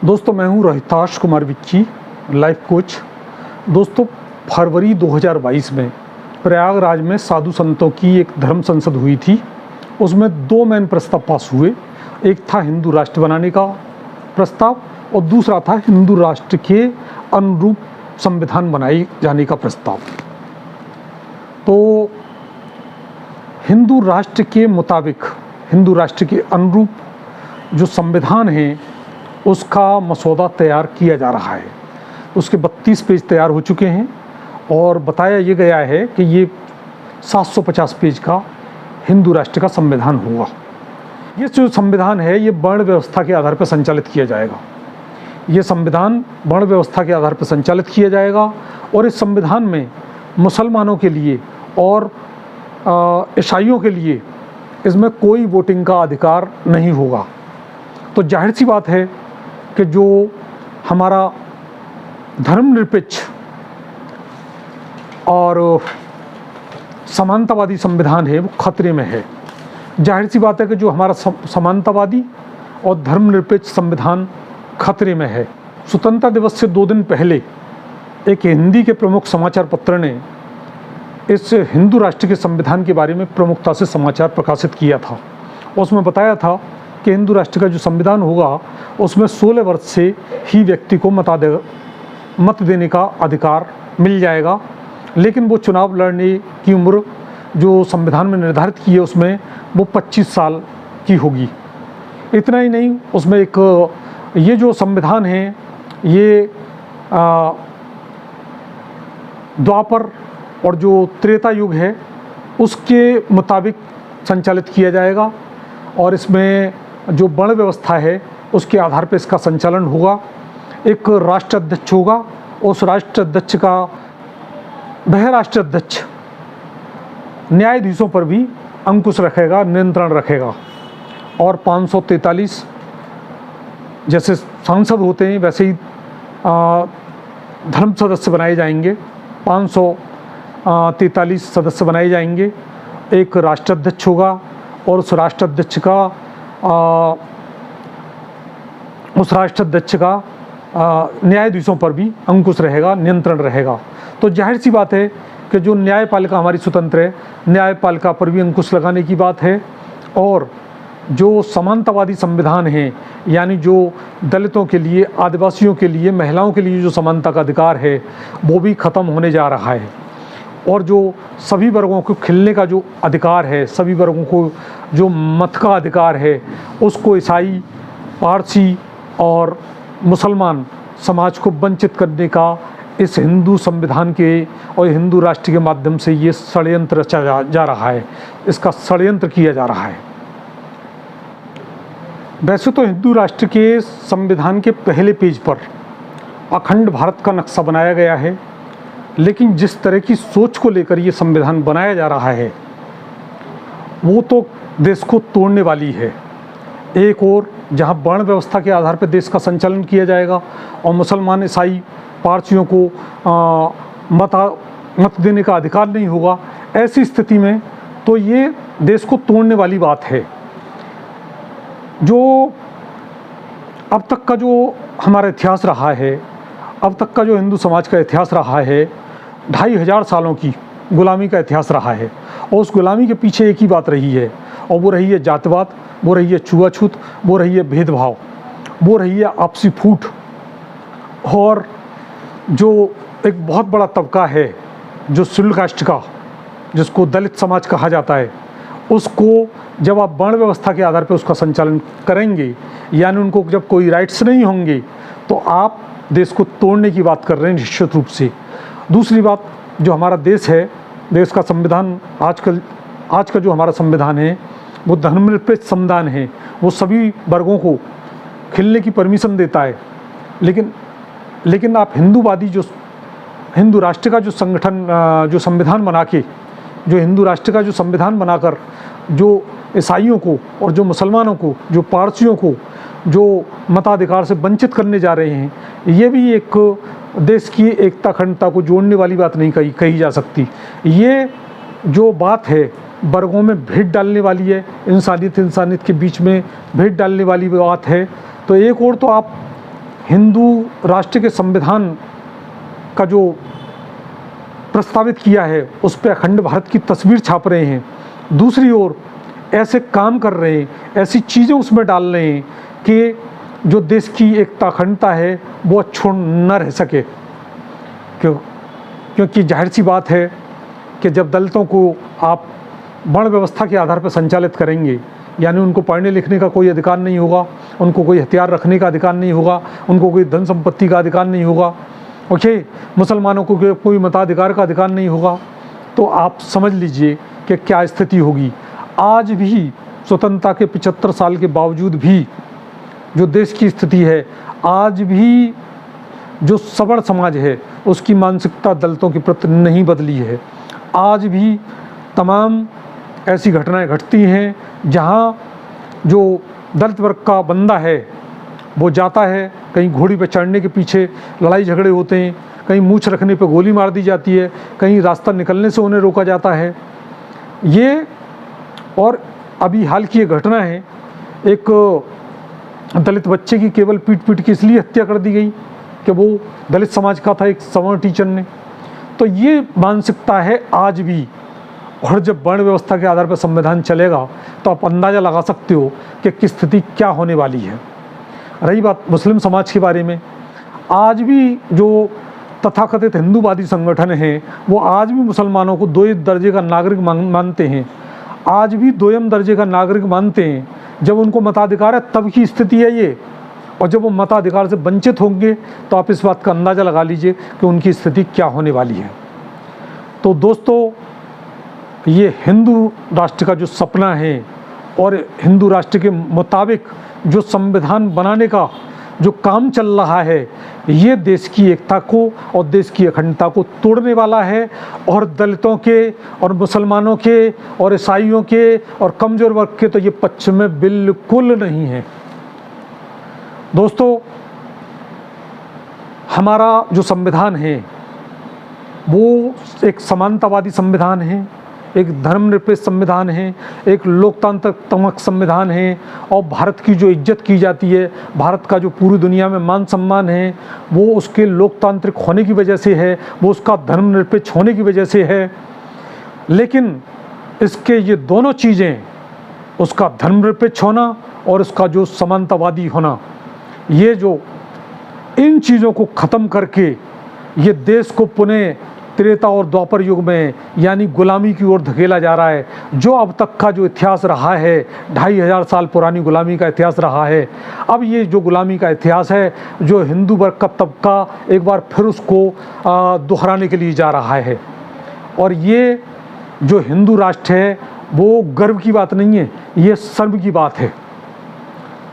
दोस्तों, मैं हूं रोहिताश कुमार विक्की, लाइफ कोच। दोस्तों, फरवरी 2022 में प्रयागराज में साधु संतों की एक धर्म संसद हुई थी। उसमें दो मेन प्रस्ताव पास हुए। एक था हिंदू राष्ट्र बनाने का प्रस्ताव और दूसरा था हिंदू राष्ट्र के अनुरूप संविधान बनाए जाने का प्रस्ताव। तो हिंदू राष्ट्र के मुताबिक, हिंदू राष्ट्र के अनुरूप जो संविधान है उसका मसौदा तैयार किया जा रहा है। उसके 32 पेज तैयार हो चुके हैं और बताया ये गया है कि ये 750 पेज का हिंदू राष्ट्र का संविधान होगा। ये जो संविधान है ये वर्ण व्यवस्था के आधार पर संचालित किया जाएगा। ये संविधान वर्ण व्यवस्था के आधार पर संचालित किया जाएगा और इस संविधान में मुसलमानों के लिए और ईसाइयों के लिए इसमें कोई वोटिंग का अधिकार नहीं होगा। तो जाहिर सी बात है कि जो हमारा धर्मनिरपेक्ष और समानतावादी संविधान है वो खतरे में है। जाहिर सी बात है कि जो हमारा समानतावादी और धर्मनिरपेक्ष संविधान खतरे में है। स्वतंत्रता दिवस से 2 दिन पहले एक हिंदी के प्रमुख समाचार पत्र ने इस हिंदू राष्ट्र के संविधान के बारे में प्रमुखता से समाचार प्रकाशित किया था। उसमें बताया था कि हिंदू राष्ट्र का जो संविधान होगा उसमें 16 वर्ष से ही व्यक्ति को मत देने का अधिकार मिल जाएगा, लेकिन वो चुनाव लड़ने की उम्र जो संविधान में निर्धारित की है उसमें वो 25 साल की होगी। इतना ही नहीं, उसमें एक ये जो संविधान है ये द्वापर और जो त्रेता युग है उसके मुताबिक संचालित किया जाएगा और इसमें जो वर्ण व्यवस्था है उसके आधार पर इसका संचालन होगा। एक राष्ट्राध्यक्ष होगा, उस राष्ट्राध्यक्ष का वह राष्ट्राध्यक्ष न्यायाधीशों पर भी अंकुश रखेगा, नियंत्रण रखेगा। और 543 जैसे सांसद होते हैं वैसे ही धर्म सदस्य बनाए जाएंगे। 543 सदस्य बनाए जाएंगे। एक राष्ट्राध्यक्ष होगा और उस राष्ट्राध्यक्ष का न्यायाधीशों पर भी अंकुश रहेगा, नियंत्रण रहेगा। तो जाहिर सी बात है कि जो न्यायपालिका हमारी स्वतंत्र है, न्यायपालिका पर भी अंकुश लगाने की बात है। और जो समानतावादी संविधान है, यानी जो दलितों के लिए, आदिवासियों के लिए, महिलाओं के लिए जो समानता का अधिकार है वो भी ख़त्म होने जा रहा है। और जो सभी वर्गों को खिलने का जो अधिकार है, सभी वर्गों को जो मत का अधिकार है, उसको ईसाई, पारसी और मुसलमान समाज को वंचित करने का इस हिंदू संविधान के और हिंदू राष्ट्र के माध्यम से ये षड्यंत्र रचा जा रहा है। इसका षड्यंत्र किया जा रहा है। वैसे तो हिंदू राष्ट्र के संविधान के पहले पेज पर अखंड भारत का नक्शा बनाया गया है, लेकिन जिस तरह की सोच को लेकर ये संविधान बनाया जा रहा है वो तो देश को तोड़ने वाली है। एक और जहाँ वर्ण व्यवस्था के आधार पर देश का संचालन किया जाएगा और मुसलमान, ईसाई, पारसियों को मत देने का अधिकार नहीं होगा, ऐसी स्थिति में तो ये देश को तोड़ने वाली बात है। जो अब तक का जो हमारा इतिहास रहा है, अब तक का जो हिंदू समाज का इतिहास रहा है, 2500 सालों की गुलामी का इतिहास रहा है। और उस गुलामी के पीछे एक ही बात रही है और वो रही है जातिवाद, वो रही है छुआछूत, वो रही है भेदभाव, वो रही है आपसी फूट। और जो एक बहुत बड़ा तबका है जो शेड्यूल कास्ट का, जिसको दलित समाज कहा जाता है, उसको जब आप वर्ण व्यवस्था के आधार पर उसका संचालन करेंगे, यानी उनको जब कोई राइट्स नहीं होंगे, तो आप देश को तोड़ने की बात कर रहे हैं निश्चित रूप से। दूसरी बात, जो हमारा देश है, देश का संविधान आज का जो हमारा संविधान है वो धर्मनिरपेक्ष संविधान है। वो सभी वर्गों को खिलने की परमिशन देता है। लेकिन आप हिंदूवादी जो हिंदू राष्ट्र का जो संगठन, जो संविधान बना के, जो हिंदू राष्ट्र का जो संविधान बनाकर जो ईसाइयों को और जो मुसलमानों को, जो पारसियों को जो मताधिकार से वंचित करने जा रहे हैं, ये भी एक देश की एकता अखंडता को जोड़ने वाली बात नहीं कही जा सकती। ये जो बात है वर्गों में भेद डालने वाली है, इंसानियत के बीच में भेद डालने वाली बात है। तो एक और तो आप हिंदू राष्ट्र के संविधान का जो प्रस्तावित किया है उस पर अखंड भारत की तस्वीर छाप रहे हैं, दूसरी ओर ऐसे काम कर रहे हैं, ऐसी चीज़ें उसमें डाल रहे हैं कि जो देश की एकता अखंडता है वो अछूट न रह सके। क्योंकि जाहिर सी बात है कि जब दलितों को आप वर्ण व्यवस्था के आधार पर संचालित करेंगे, यानी उनको पढ़ने लिखने का कोई अधिकार नहीं होगा, उनको कोई हथियार रखने का अधिकार नहीं होगा, उनको कोई धन संपत्ति का अधिकार नहीं होगा, ओके, मुसलमानों को कोई मताधिकार का अधिकार नहीं होगा, तो आप समझ लीजिए कि क्या स्थिति होगी। आज भी स्वतंत्रता के 75 साल के बावजूद भी जो देश की स्थिति है, आज भी जो सवर्ण समाज है उसकी मानसिकता दलितों के प्रति नहीं बदली है। आज भी तमाम ऐसी घटनाएं घटती हैं जहां जो दलित वर्ग का बंदा है वो जाता है, कहीं घोड़ी पर चढ़ने के पीछे लड़ाई झगड़े होते हैं, कहीं मूछ रखने पर गोली मार दी जाती है, कहीं रास्ता निकलने से उन्हें रोका जाता है। ये और अभी हाल की ये घटना है, एक दलित बच्चे की केवल पीट के इसलिए हत्या कर दी गई कि वो दलित समाज का था, एक सवर्ण टीचर ने। तो ये मानसिकता है आज भी। और जब वर्ण व्यवस्था के आधार पर संविधान चलेगा तो आप अंदाज़ा लगा सकते हो कि किस स्थिति क्या होने वाली है। रही बात मुस्लिम समाज के बारे में, आज भी जो तथाकथित हिंदूवादी संगठन हैं वो आज भी मुसलमानों को 2 दर्जे का नागरिक मानते हैं, आज भी 2 दर्जे का नागरिक मानते हैं। जब उनको मताधिकार है तब की स्थिति है ये, और जब वो मताधिकार से वंचित होंगे तो आप इस बात का अंदाज़ा लगा लीजिए कि उनकी स्थिति क्या होने वाली है। तो दोस्तों, ये हिंदू राष्ट्र का जो सपना है और हिंदू राष्ट्र के मुताबिक जो संविधान बनाने का जो काम चल रहा है, ये देश की एकता को और देश की अखंडता को तोड़ने वाला है, और दलितों के और मुसलमानों के और ईसाइयों के और कमज़ोर वर्ग के तो ये पक्ष में बिल्कुल नहीं है। दोस्तों, हमारा जो संविधान है वो एक समानतावादी संविधान है, एक धर्मनिरपेक्ष संविधान है, एक लोकतांत्रिक संविधान है, और भारत की जो इज्जत की जाती है, भारत का जो पूरी दुनिया में मान सम्मान है, वो उसके लोकतांत्रिक होने की वजह से है, वो उसका धर्मनिरपेक्ष होने की वजह से है। लेकिन इसके ये दोनों चीज़ें, उसका धर्मनिरपेक्ष होना और उसका जो समानतावादी होना, ये जो इन चीज़ों को ख़त्म करके ये देश को पुनः त्रेता और द्वापर युग में यानी गुलामी की ओर धकेला जा रहा है। जो अब तक का जो इतिहास रहा है, 2500 साल पुरानी गुलामी का इतिहास रहा है, अब ये जो गुलामी का इतिहास है, जो हिंदू वर्ग का तबका एक बार फिर उसको दोहराने के लिए जा रहा है। और ये जो हिंदू राष्ट्र है वो गर्व की बात नहीं है, ये शर्म की बात है।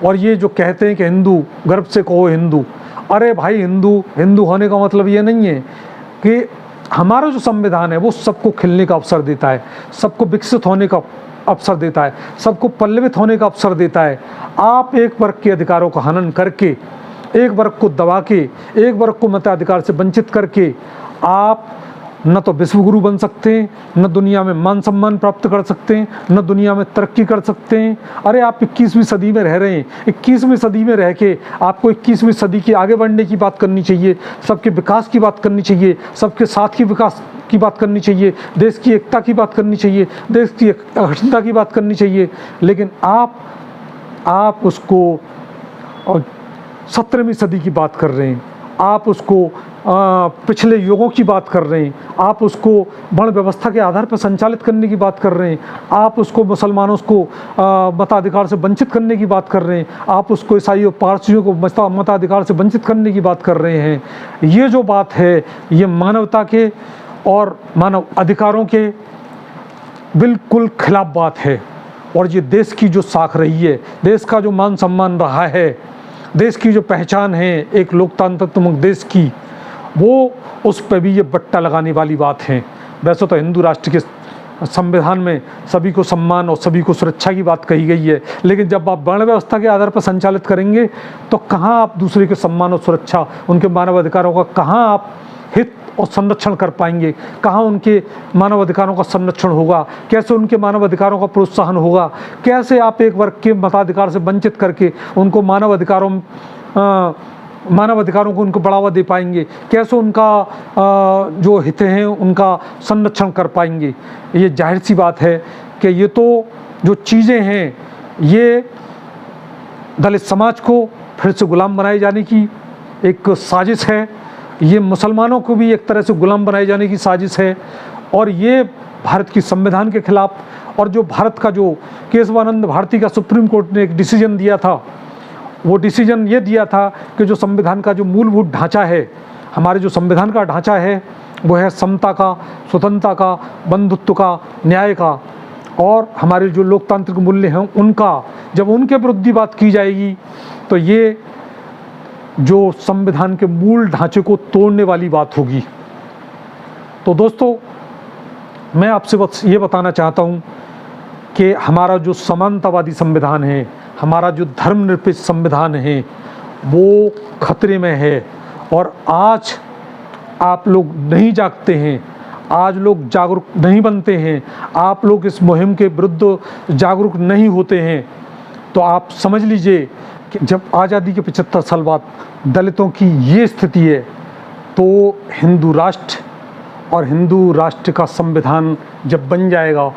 और ये जो कहते हैं कि हिंदू, गर्व से कहो हिंदू, अरे भाई, हिंदू होने का मतलब ये नहीं है कि हमारा जो संविधान है वो सबको खिलने का अवसर देता है, सबको विकसित होने का अवसर देता है, सबको पल्लवित होने का अवसर देता है। आप एक वर्ग के अधिकारों का हनन करके, एक वर्ग को दबा के, एक वर्ग को मताधिकार से वंचित करके आप न तो विश्वगुरु बन सकते हैं, न दुनिया में मान सम्मान प्राप्त कर सकते हैं, न दुनिया में तरक्की कर सकते हैं। अरे आप 21वीं सदी में रह रहे हैं, 21वीं सदी में रह के आपको 21वीं सदी के आगे बढ़ने की बात करनी चाहिए, सबके विकास की बात करनी चाहिए, सबके साथ की विकास की बात करनी चाहिए, देश की एकता की बात करनी चाहिए, देश की अखंडता की बात करनी चाहिए। लेकिन आप उसको 17वीं सदी की बात कर रहे हैं, आप उसको पिछले युगों की बात कर रहे हैं, आप उसको वर्ण व्यवस्था के आधार पर संचालित करने की बात कर रहे हैं, आप उसको मुसलमानों को मताधिकार से वंचित करने की बात कर रहे हैं, आप उसको ईसाइयों पारसियों को मताधिकार से वंचित करने की बात कर रहे हैं। ये जो बात है ये मानवता के और मानव अधिकारों के बिल्कुल खिलाफ बात है। और ये देश की जो साख रही है, देश का जो मान सम्मान रहा है, देश की जो पहचान है एक लोकतांत्रिक देश की, वो उस पर भी ये बट्टा लगाने वाली बात है। वैसे तो हिंदू राष्ट्र के संविधान में सभी को सम्मान और सभी को सुरक्षा की बात कही गई है, लेकिन जब आप वर्ण व्यवस्था के आधार पर संचालित करेंगे तो कहाँ आप दूसरे के सम्मान और सुरक्षा, उनके मानव अधिकारों का कहाँ आप हित और संरक्षण कर पाएंगे, कहाँ उनके मानव अधिकारों का संरक्षण होगा, कैसे उनके मानव अधिकारों का प्रोत्साहन होगा, कैसे आप एक वर्ग के मताधिकार से वंचित करके उनको मानव अधिकारों मानव अधिकारों को उनको बढ़ावा दे पाएंगे, कैसे उनका जो हित हैं उनका संरक्षण कर पाएंगे। ये जाहिर सी बात है कि ये तो जो चीज़ें हैं ये दलित समाज को फिर से गुलाम बनाए जाने की एक साजिश है, ये मुसलमानों को भी एक तरह से गुलाम बनाए जाने की साजिश है, और ये भारत की संविधान के खिलाफ। और जो भारत का जो केशवानंद भारती का सुप्रीम कोर्ट ने एक डिसीजन दिया था, वो डिसीजन ये दिया था कि जो संविधान का जो मूलभूत ढांचा है, हमारे जो संविधान का ढांचा है वो है समता का, स्वतंत्रता का, बंधुत्व का, न्याय का, और हमारे जो लोकतांत्रिक मूल्य हैं उनका जब उनके विरुद्ध बात की जाएगी तो ये जो संविधान के मूल ढांचे को तोड़ने वाली बात होगी। तो दोस्तों, मैं आपसे बस ये बताना चाहता हूँ कि हमारा जो समानतावादी संविधान है, हमारा जो धर्मनिरपेक्ष संविधान है, वो खतरे में है। और आज आप लोग नहीं जागते हैं, आज लोग जागरूक नहीं बनते हैं, आप लोग इस मुहिम के विरुद्ध जागरूक नहीं होते हैं, तो आप समझ लीजिए कि जब आज़ादी के 75 साल बाद दलितों की ये स्थिति है, तो हिंदू राष्ट्र और हिंदू राष्ट्र का संविधान जब बन जाएगा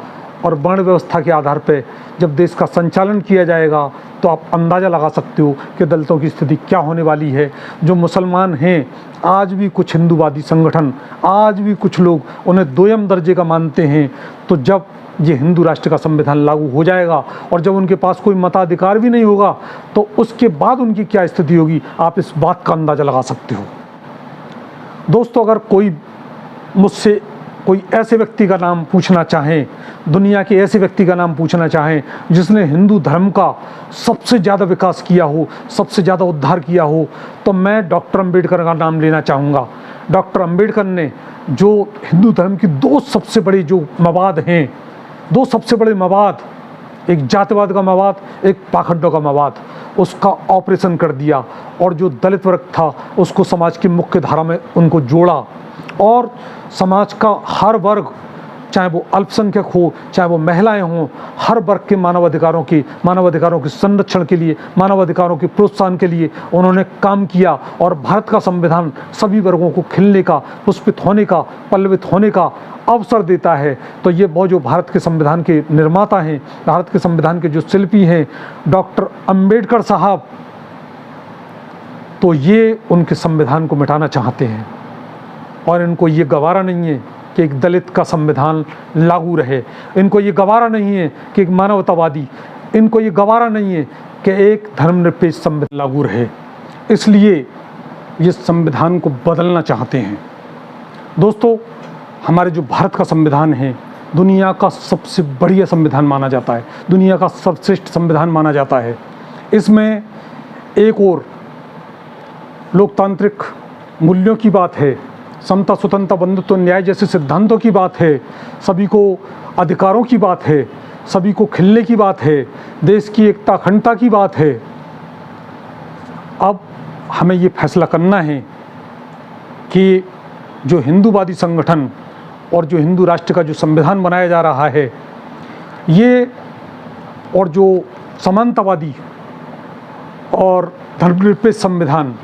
और वर्ण व्यवस्था के आधार पर जब देश का संचालन किया जाएगा, तो आप अंदाज़ा लगा सकते हो कि दलितों की स्थिति क्या होने वाली है। जो मुसलमान हैं, आज भी कुछ हिंदूवादी संगठन, आज भी कुछ लोग उन्हें दोयम दर्जे का मानते हैं। तो जब ये हिंदू राष्ट्र का संविधान लागू हो जाएगा और जब उनके पास कोई मताधिकार भी नहीं होगा, तो उसके बाद उनकी क्या स्थिति होगी, आप इस बात का अंदाज़ा लगा सकते हो। दोस्तों, अगर कोई मुझसे कोई ऐसे व्यक्ति का नाम पूछना चाहें, दुनिया के ऐसे व्यक्ति का नाम पूछना चाहें जिसने हिंदू धर्म का सबसे ज़्यादा विकास किया हो, सबसे ज़्यादा उद्धार किया हो, तो मैं डॉक्टर अंबेडकर का नाम लेना चाहूँगा। डॉक्टर अंबेडकर ने जो हिंदू धर्म की दो सबसे बड़ी जो मवाद हैं, दो सबसे बड़े मवाद, एक जातिवाद का मवाद, एक पाखंडों का मवाद, उसका ऑपरेशन कर दिया और जो दलित वर्ग था उसको समाज की मुख्य धारा में उनको जोड़ा, और समाज का हर वर्ग, चाहे वो अल्पसंख्यक हो, चाहे वो महिलाएं हों, हर वर्ग के मानव अधिकारों के संरक्षण के लिए, मानव अधिकारों के प्रोत्साहन के लिए उन्होंने काम किया। और भारत का संविधान सभी वर्गों को खिलने का, पुष्पित होने का, पल्लवित होने का अवसर देता है। तो ये वो जो भारत के संविधान के निर्माता हैं, भारत के संविधान के जो शिल्पी हैं, डॉक्टर अंबेडकर साहब, तो ये उनके संविधान को मिटाना चाहते हैं और इनको ये गवारा नहीं है कि एक दलित का संविधान लागू रहे, इनको ये गवारा नहीं है कि एक मानवतावादी, इनको ये गवारा नहीं है कि एक धर्मनिरपेक्ष संविधान लागू रहे, इसलिए ये संविधान को बदलना चाहते हैं। दोस्तों, हमारे जो भारत का संविधान है, दुनिया का सबसे बढ़िया संविधान माना जाता है, दुनिया का सर्वश्रेष्ठ संविधान माना जाता है। इसमें एक और लोकतांत्रिक मूल्यों की बात है, समता, स्वतंत्रता, बंधुत्व, न्याय जैसे सिद्धांतों की बात है, सभी को अधिकारों की बात है, सभी को खिलने की बात है, देश की एकता अखंडता की बात है। अब हमें ये फैसला करना है कि जो हिंदूवादी संगठन और जो हिंदू राष्ट्र का जो संविधान बनाया जा रहा है, ये और जो समानतावादी और धर्मनिरपेक्ष संविधान,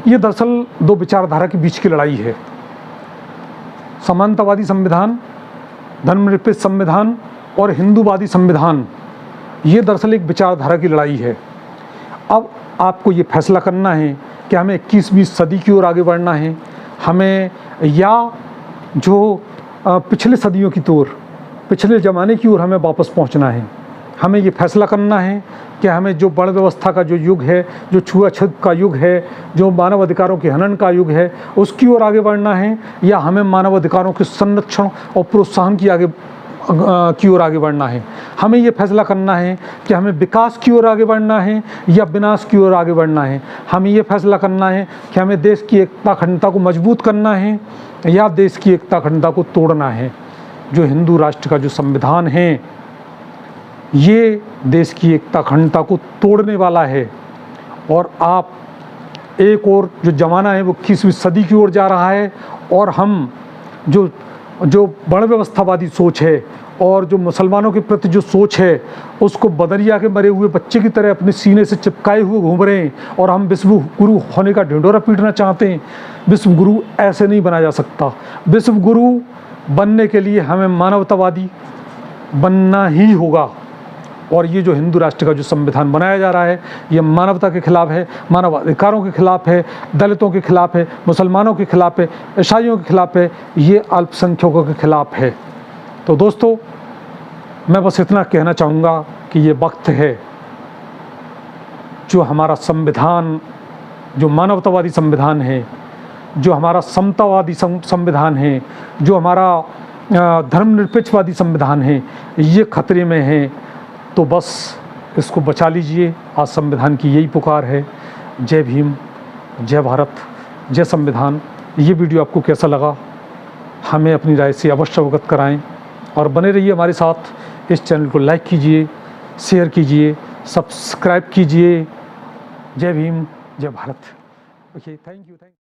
ये दरअसल दो विचारधारा के बीच की लड़ाई है। समानतावादी संविधान, धर्मनिरपेक्ष संविधान और हिंदूवादी संविधान, ये दरअसल एक विचारधारा की लड़ाई है। अब आपको ये फैसला करना है कि हमें 21वीं सदी की ओर आगे बढ़ना है, हमें या जो पिछले सदियों की ओर, पिछले ज़माने की ओर हमें वापस पहुंचना है। हमें ये फैसला करना है कि हमें जो वर्ण व्यवस्था का जो युग है, जो छुआछूत का युग है, जो मानव अधिकारों के हनन का युग है, उसकी ओर आगे बढ़ना है, या हमें मानव अधिकारों के संरक्षण और प्रोत्साहन की ओर आगे बढ़ना है। हमें ये फैसला करना है कि हमें विकास की ओर आगे बढ़ना है या विनाश की ओर आगे बढ़ना है। हमें ये फैसला करना है कि हमें देश की एकता अखंडता को मजबूत करना है या देश की एकता अखंडता को तोड़ना है। जो हिंदू राष्ट्र का जो संविधान है, ये देश की एकता अखंडता को तोड़ने वाला है। और आप एक और जो ज़माना है वो 21वीं सदी की ओर जा रहा है, और हम जो जो वर्ण व्यवस्थावादी सोच है और जो मुसलमानों के प्रति जो सोच है उसको बदरिया के मरे हुए बच्चे की तरह अपने सीने से चिपकाए हुए घूम रहे हैं और हम विश्व गुरु होने का ढिंढोरा पीटना चाहते हैं। विश्व गुरु ऐसे नहीं बना जा सकता। विश्व गुरु बनने के लिए हमें मानवतावादी बनना ही होगा। और ये जो हिंदू राष्ट्र का जो संविधान बनाया जा रहा है ये मानवता के खिलाफ है, मानवाधिकारों के खिलाफ है, दलितों के खिलाफ है, मुसलमानों के खिलाफ है, ईसाइयों के खिलाफ है, ये अल्पसंख्यकों के खिलाफ है। तो दोस्तों मैं बस इतना कहना चाहूँगा कि ये वक्त है जो हमारा संविधान, जो मानवतावादी संविधान है, जो हमारा समतावादी संविधान है, जो हमारा धर्मनिरपेक्षवादी संविधान है, ये खतरे में है। तो बस इसको बचा लीजिए। आज संविधान की यही पुकार है। जय भीम, जय भारत, जय संविधान। ये वीडियो आपको कैसा लगा हमें अपनी राय से अवश्य अवगत कराएं और बने रहिए हमारे साथ। इस चैनल को लाइक कीजिए, शेयर कीजिए, सब्सक्राइब कीजिए। जय भीम, जय भारत। Okay, thank you.